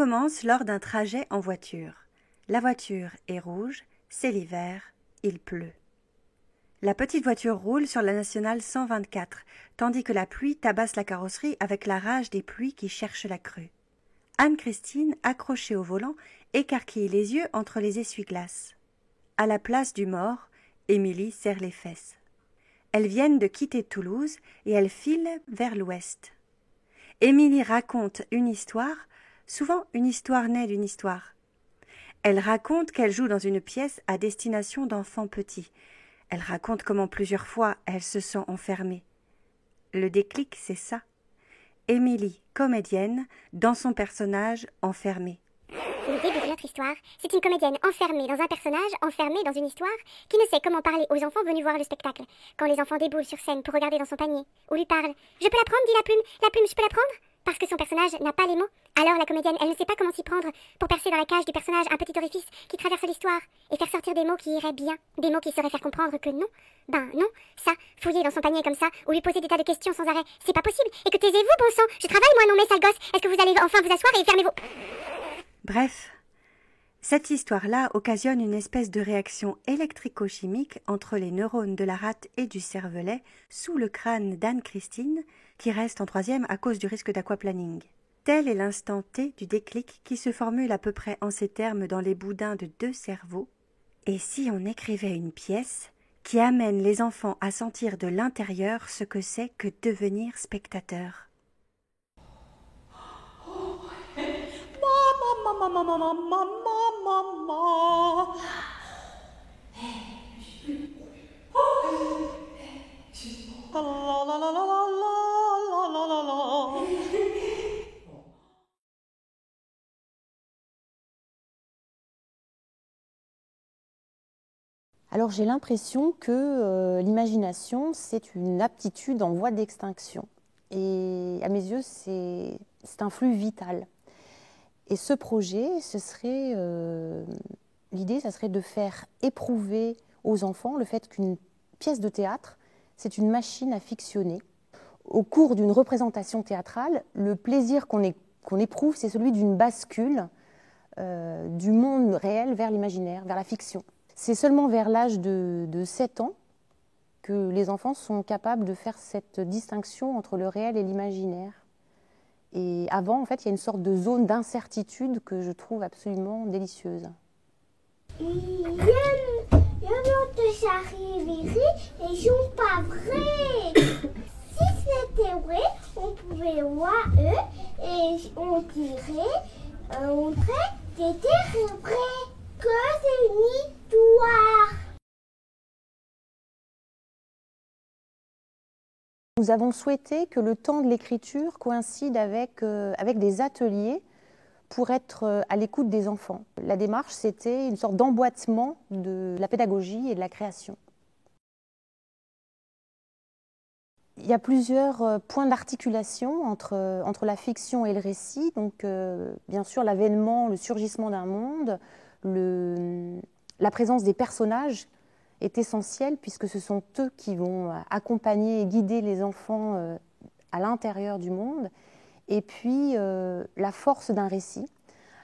commence lors d'un trajet en voiture. La voiture est rouge, c'est l'hiver, il pleut. La petite voiture roule sur la nationale 124, tandis que la pluie tabasse la carrosserie avec la rage des pluies qui cherchent la crue. Anne-Christine, accrochée au volant, écarquille les yeux entre les essuie-glaces. À la place du mort, Émilie serre les fesses. Elles viennent de quitter Toulouse et elles filent vers l'ouest. Émilie raconte une histoire, souvent une histoire née d'une histoire. Elle raconte qu'elle joue dans une pièce à destination d'enfants petits. Elle raconte comment plusieurs fois elle se sent enfermée. Le déclic, c'est ça. Émilie, comédienne, dans son personnage enfermée. Le début de notre histoire, c'est une comédienne enfermée dans un personnage enfermé dans une histoire qui ne sait comment parler aux enfants venus voir le spectacle. Quand les enfants déboulent sur scène pour regarder dans son panier, ou lui parlent « Je peux la prendre ?» dit la plume, je peux la prendre ?» Parce que son personnage n'a pas les mots. Alors la comédienne, elle ne sait pas comment s'y prendre pour percer dans la cage du personnage un petit orifice qui traverse l'histoire et faire sortir des mots qui iraient bien, des mots qui sauraient faire comprendre que non. Ben non, ça, fouiller dans son panier comme ça, ou lui poser des tas de questions sans arrêt, c'est pas possible. Et que taisez-vous, bon sang, je travaille moi, non mais sale gosse, est-ce que vous allez enfin vous asseoir et fermer vos... Bref, cette histoire-là occasionne une espèce de réaction électrico-chimique entre les neurones de la rate et du cervelet sous le crâne d'Anne-Christine, qui reste en troisième à cause du risque d'aquaplaning. Tel est l'instant T du déclic qui se formule à peu près en ces termes dans les boudins de deux cerveaux. Et si on écrivait une pièce qui amène les enfants à sentir de l'intérieur ce que c'est que devenir spectateur? Alors j'ai l'impression que l'imagination, c'est une aptitude en voie d'extinction. Et à mes yeux, c'est un flux vital. Et ce projet, l'idée, ça serait de faire éprouver aux enfants le fait qu'une pièce de théâtre, c'est une machine à fictionner. Au cours d'une représentation théâtrale, le plaisir qu'on éprouve, c'est celui d'une bascule du monde réel vers l'imaginaire, vers la fiction. C'est seulement vers l'âge de 7 ans que les enfants sont capables de faire cette distinction entre le réel et l'imaginaire. Et avant, en fait, il y a une sorte de zone d'incertitude que je trouve absolument délicieuse. D'autres arriveraient et sont pas vrais. Si c'était vrai, on pouvait voir eux et on dirait, c'était vrai, que c'est une histoire. Nous avons souhaité que le temps de l'écriture coïncide avec des ateliers pour être à l'écoute des enfants. La démarche, c'était une sorte d'emboîtement de la pédagogie et de la création. Il y a plusieurs points d'articulation entre la fiction et le récit. Donc, bien sûr, l'avènement, le surgissement d'un monde, la présence des personnages est essentielle puisque ce sont eux qui vont accompagner et guider les enfants à l'intérieur du monde. Et puis, la force d'un récit.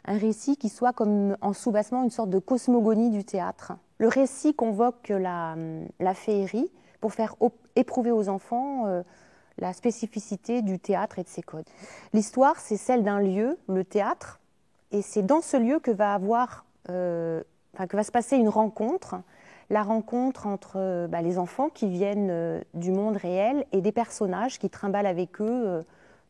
Un récit qui soit comme en soubassement une sorte de cosmogonie du théâtre. Le récit convoque la féerie pour faire éprouver aux enfants la spécificité du théâtre et de ses codes. L'histoire, c'est celle d'un lieu, le théâtre, et c'est dans ce lieu que va se passer une rencontre, la rencontre entre les enfants qui viennent du monde réel et des personnages qui trimballent avec eux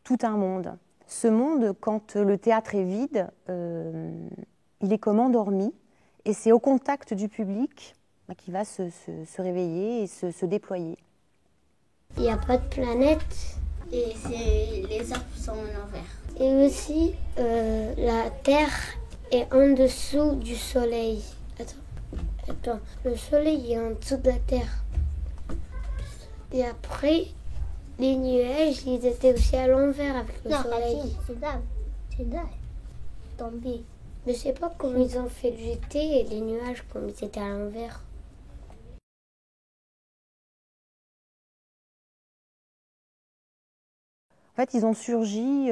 tout un monde. Ce monde, quand le théâtre est vide, il est comme endormi, et c'est au contact du public qui va se réveiller et se déployer. Il n'y a pas de planète. Et les arbres sont en l'envers. Et aussi, la Terre est en dessous du Soleil. Attends, le Soleil est en dessous de la Terre. Et après, les nuages, ils étaient aussi à l'envers avec le Soleil. C'est là. Tombé. Mais je sais pas comment ils ont fait jeter et les nuages, comme ils étaient à l'envers. En fait, ils ont surgi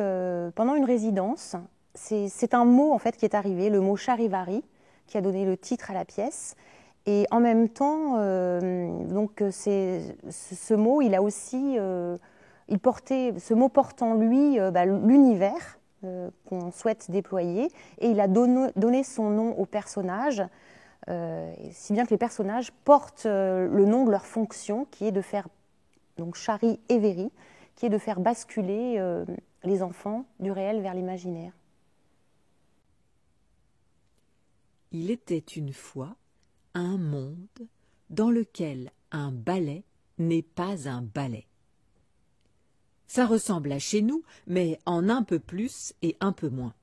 pendant une résidence c'est un mot en fait qui est arrivé, le mot charivari, qui a donné le titre à la pièce. Et en même temps, ce mot, il a aussi, ce mot porte en lui l'univers qu'on souhaite déployer, et il a donné son nom au personnage, si bien que les personnages portent le nom de leur fonction, qui est de faire, donc Chari et Véry, qui est de faire basculer les enfants du réel vers l'imaginaire. Il était une fois un monde dans lequel un ballet n'est pas un ballet. Ça ressemble à chez nous, mais en un peu plus et un peu moins.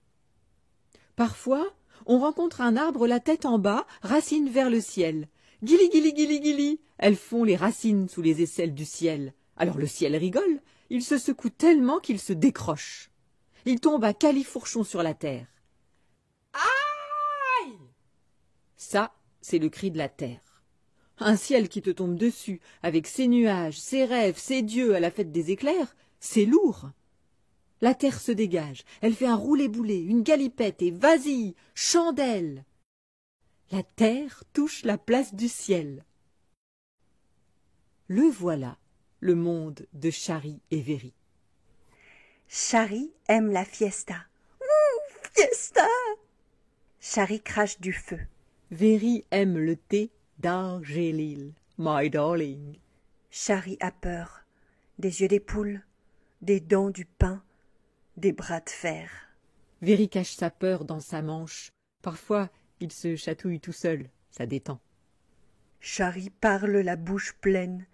Parfois, on rencontre un arbre la tête en bas, racines vers le ciel. Guili, guili, guili, guili, elles font les racines sous les aisselles du ciel. Alors le ciel rigole, il se secoue tellement qu'il se décroche. Il tombe à califourchon sur la terre. Aïe! Ça, c'est le cri de la terre. Un ciel qui te tombe dessus, avec ses nuages, ses rêves, ses dieux à la fête des éclairs, c'est lourd. La terre se dégage, elle fait un roulé-boulé, une galipette, et vas-y, chandelle! La terre touche la place du ciel. Le voilà, le monde de Chari et Véry. Chari aime la fiesta. Ouh, fiesta! Chari crache du feu. Véry aime le thé d'Argélil, my darling. Chari a peur, des yeux des poules, des dents du pain, des bras de fer. Véry cache sa peur dans sa manche. Parfois, il se chatouille tout seul, ça détend. Chari parle la bouche pleine,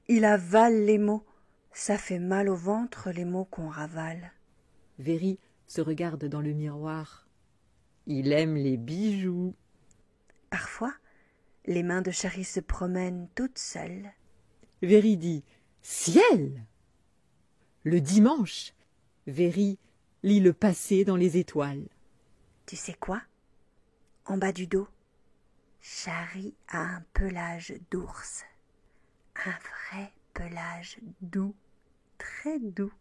il avale les mots, ça fait mal au ventre les mots qu'on ravale. Véry se regarde dans le miroir. Il aime les bijoux. Parfois, les mains de Chari se promènent toutes seules. Véry dit « Ciel !» Le dimanche, Véry lit le passé dans les étoiles. Tu sais quoi? En bas du dos, Chari a un pelage d'ours. Un vrai pelage doux, très doux,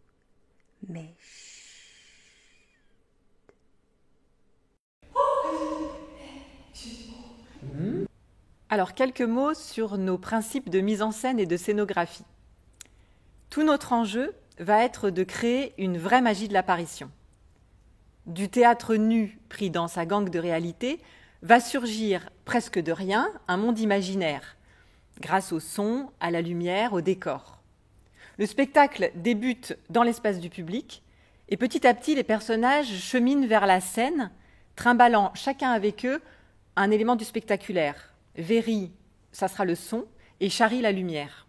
mais chut. Alors, quelques mots sur nos principes de mise en scène et de scénographie. Tout notre enjeu va être de créer une vraie magie de l'apparition. Du théâtre nu pris dans sa gangue de réalité va surgir presque de rien un monde imaginaire, grâce au son, à la lumière, au décor. Le spectacle débute dans l'espace du public et petit à petit les personnages cheminent vers la scène, trimballant chacun avec eux un élément du spectaculaire. Véry, ça sera le son, et Chari, la lumière.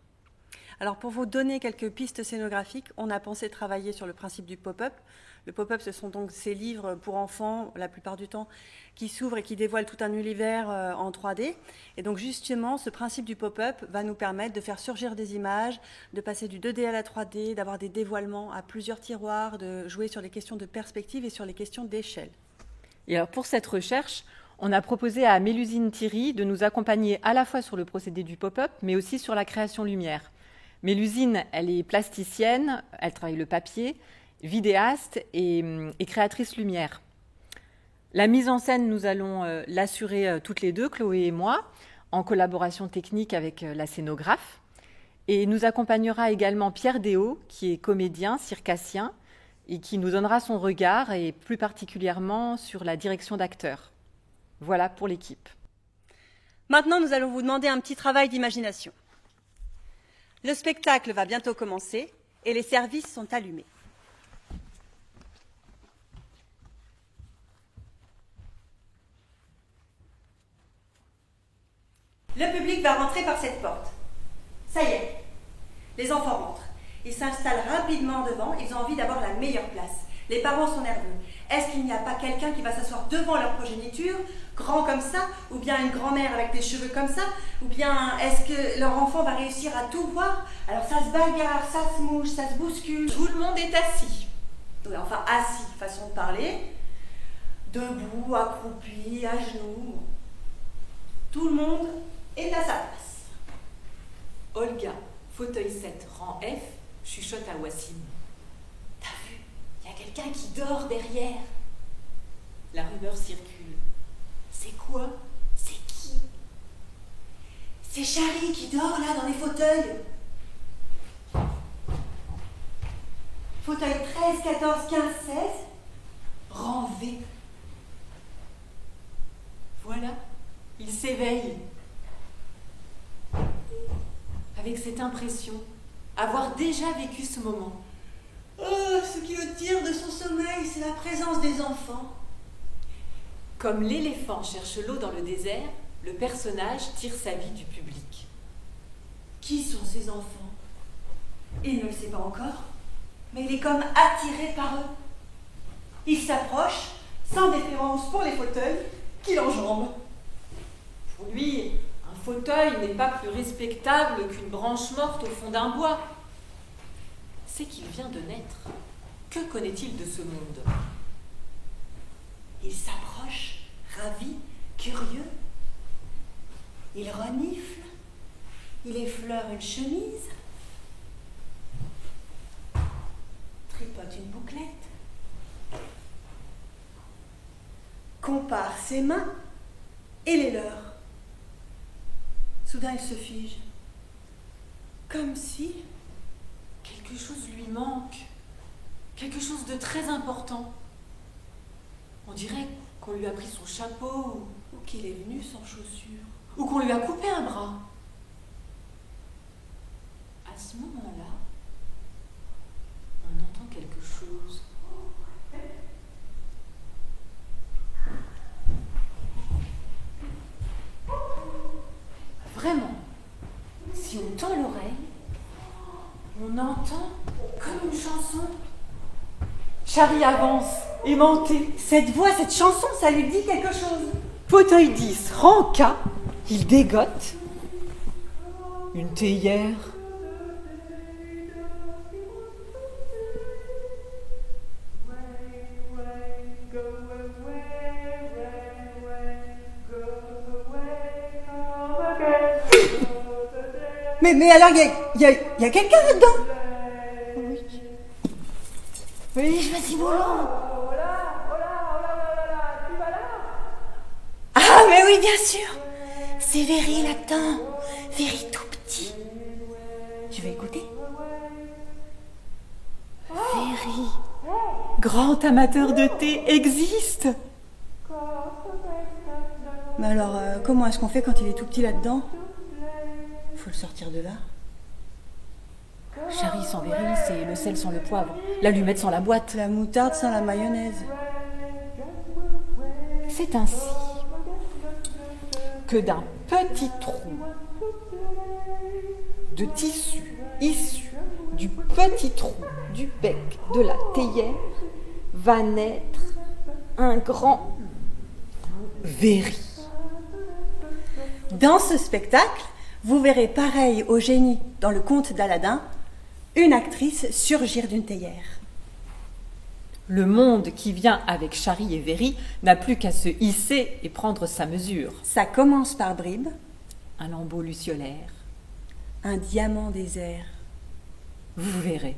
Alors pour vous donner quelques pistes scénographiques, on a pensé travailler sur le principe du pop-up. Le pop-up, ce sont donc ces livres pour enfants, la plupart du temps, qui s'ouvrent et qui dévoilent tout un univers en 3D. Et donc justement, ce principe du pop-up va nous permettre de faire surgir des images, de passer du 2D à la 3D, d'avoir des dévoilements à plusieurs tiroirs, de jouer sur les questions de perspective et sur les questions d'échelle. Et alors pour cette recherche, on a proposé à Mélusine Thierry de nous accompagner à la fois sur le procédé du pop-up, mais aussi sur la création lumière. Mélusine, elle est plasticienne, elle travaille le papier, vidéaste et créatrice lumière. La mise en scène, nous allons l'assurer toutes les deux, Chloé et moi, en collaboration technique avec la scénographe. Et nous accompagnera également Pierre Déot, qui est comédien, circassien, et qui nous donnera son regard, et plus particulièrement sur la direction d'acteurs. Voilà pour l'équipe. Maintenant, nous allons vous demander un petit travail d'imagination. Le spectacle va bientôt commencer et les services sont allumés. Le public va rentrer par cette porte. Ça y est, les enfants rentrent. Ils s'installent rapidement devant, ils ont envie d'avoir la meilleure place. Les parents sont nerveux. Est-ce qu'il n'y a pas quelqu'un qui va s'asseoir devant leur progéniture, grand comme ça, ou bien une grand-mère avec des cheveux comme ça, ou bien est-ce que leur enfant va réussir à tout voir? Alors ça se bagarre, ça se mouche, ça se bouscule. Tout le monde est assis. Oui, enfin assis, façon de parler. Debout, accroupi, à genoux. Tout le monde est à sa place. Olga, fauteuil 7, rang F, chuchote à Wassim. T'as vu? Il y a quelqu'un qui dort derrière. rumeurs circulent. C'est quoi? C'est qui? C'est Chari qui dort là dans les fauteuils. Fauteuil 13, 14, 15, 16. Rang V. Voilà, il s'éveille. Avec cette impression, avoir déjà vécu ce moment. Oh, ce qui le tire de son sommeil, c'est la présence des enfants. Comme l'éléphant cherche l'eau dans le désert, le personnage tire sa vie du public. Qui sont ces enfants? Il ne le sait pas encore, mais il est comme attiré par eux. Il s'approche, sans déférence pour les fauteuils, qu'il enjambe. Pour lui, un fauteuil n'est pas plus respectable qu'une branche morte au fond d'un bois. C'est qu'il vient de naître. Que connaît-il de ce monde? Il s'approche, ravi, curieux. Il renifle, il effleure une chemise, tripote une bouclette, compare ses mains et les leurs. Soudain, il se fige, comme si quelque chose lui manque, quelque chose de très important. On dirait qu'on lui a pris son chapeau, ou qu'il est venu sans chaussures, ou qu'on lui a coupé un bras. À ce moment-là, on entend quelque chose. Vraiment, si on tend l'oreille, on entend comme une chanson. Chari avance, aimanté. cette voix, cette chanson, ça lui dit quelque chose. Fauteuil 10, rang K, il dégote. Une théière. Mais alors, il y a quelqu'un là-dedans? Oui, je vas-y, volant. Ah, mais oui, bien sûr. C'est Véry là-dedans. Véry tout petit. Tu veux écouter? Véry, grand amateur de thé, existe. Mais alors, comment est-ce qu'on fait quand il est tout petit là-dedans? Faut le sortir de là. Chari sans Véry, c'est le sel sans le poivre, l'allumette sans la boîte. La moutarde sans la mayonnaise. C'est ainsi que d'un petit trou de tissu issu du petit trou du bec de la théière va naître un grand Véry. Dans ce spectacle, vous verrez pareil au génie dans le conte d'Aladin, une actrice surgir d'une théière. Le monde qui vient avec Chari et Véry n'a plus qu'à se hisser et prendre sa mesure. Ça commence par bribes, Un lambeau luciolaire, un diamant désert. vous verrez.